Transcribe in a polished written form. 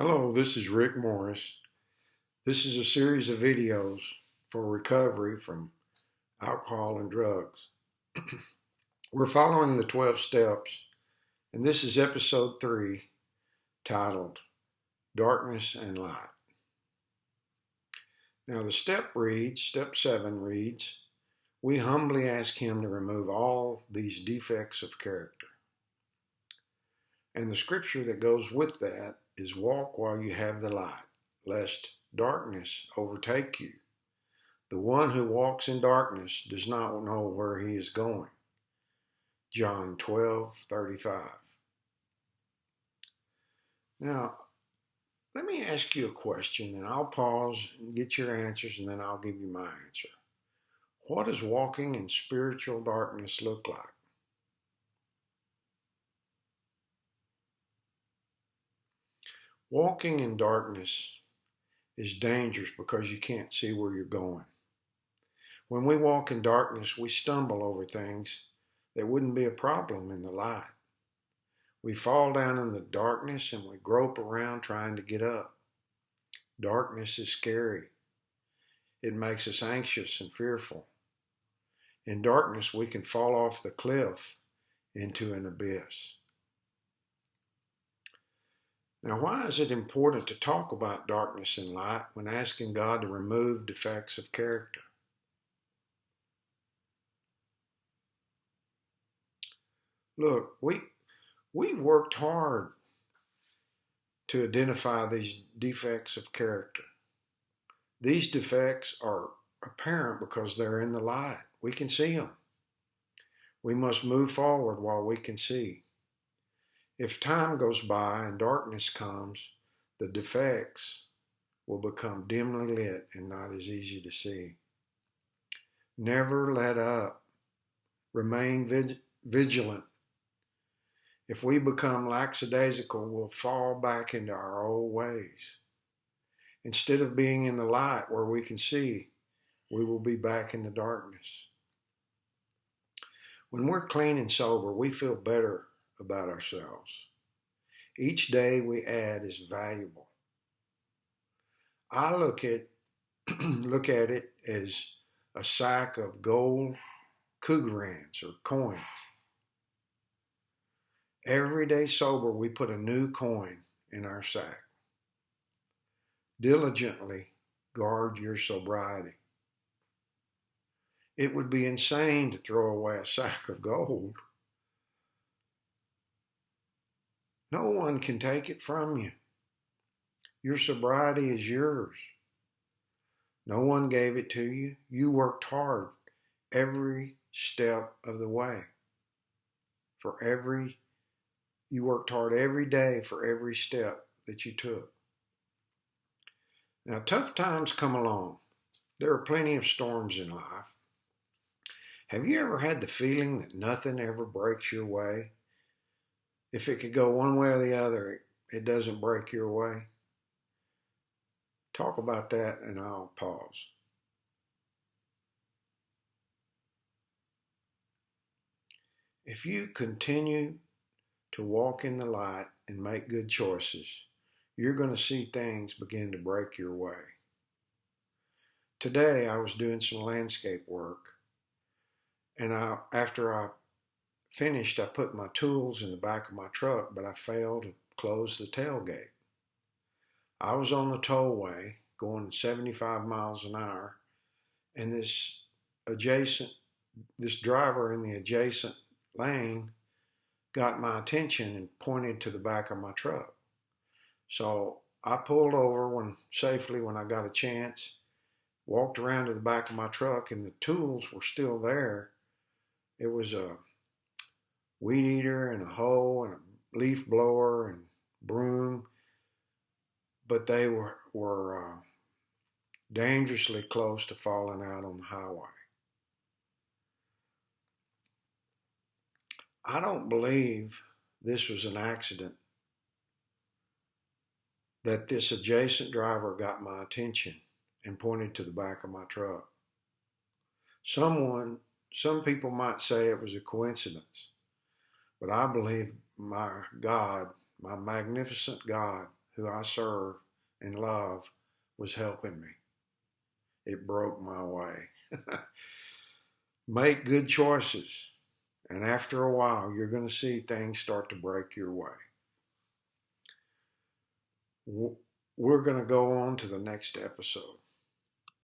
Hello, this is Rick Morris. This is a series of videos for recovery from alcohol and drugs. We're following the 12 steps, and this is episode 3 titled Darkness and Light. Now, the step 7 reads, we humbly ask Him to remove all these defects of character. And the scripture that goes with that is walk while you have the light, lest darkness overtake you. The one who walks in darkness does not know where he is going. John 12:35. Now, let me ask you a question, and I'll pause and get your answers, and then I'll give you my answer. What does walking in spiritual darkness look like? Walking in darkness is dangerous because you can't see where you're going. When we walk in darkness, we stumble over things that wouldn't be a problem in the light. We fall down in the darkness and we grope around trying to get up. Darkness is scary. It makes us anxious and fearful. In darkness, we can fall off the cliff into an abyss. Now, why is it important to talk about darkness and light when asking God to remove defects of character? Look, we worked hard to identify these defects of character. These defects are apparent because they're in the light. We can see them. We must move forward while we can see. If time goes by and darkness comes, the defects will become dimly lit and not as easy to see. Never let up. Remain vigilant. If we become lackadaisical, we'll fall back into our old ways. Instead of being in the light where we can see, we will be back in the darkness. When we're clean and sober, we feel better about ourselves. Each day we add is valuable. I look at it as a sack of gold Krugerrands or coins. Every day sober, we put a new coin in our sack. Diligently guard your sobriety. It would be insane to throw away a sack of gold. No one can take it from you. Your sobriety is yours. No one gave it to you. You worked hard every step of the way. You worked hard every day for every step that you took. Now, tough times come along. There are plenty of storms in life. Have you ever had the feeling that nothing ever breaks your way? If it could go one way or the other, it doesn't break your way? Talk about that and I'll pause. If you continue to walk in the light and make good choices, you're going to see things begin to break your way. Today, I was doing some landscape work, and after I finished, I put my tools in the back of my truck, but I failed to close the tailgate. I was on the tollway going 75 miles an hour, and this driver in the adjacent lane got my attention and pointed to the back of my truck. So I pulled over safely when I got a chance, walked around to the back of my truck, and the tools were still there. It was a weed eater and a hoe and a leaf blower and broom, but they were dangerously close to falling out on the highway. I don't believe this was an accident, that this adjacent driver got my attention and pointed to the back of my truck. Some people might say it was a coincidence, but I believe my God, my magnificent God, who I serve and love, was helping me. It broke my way. Make good choices, and after a while, you're going to see things start to break your way. We're going to go on to the next episode.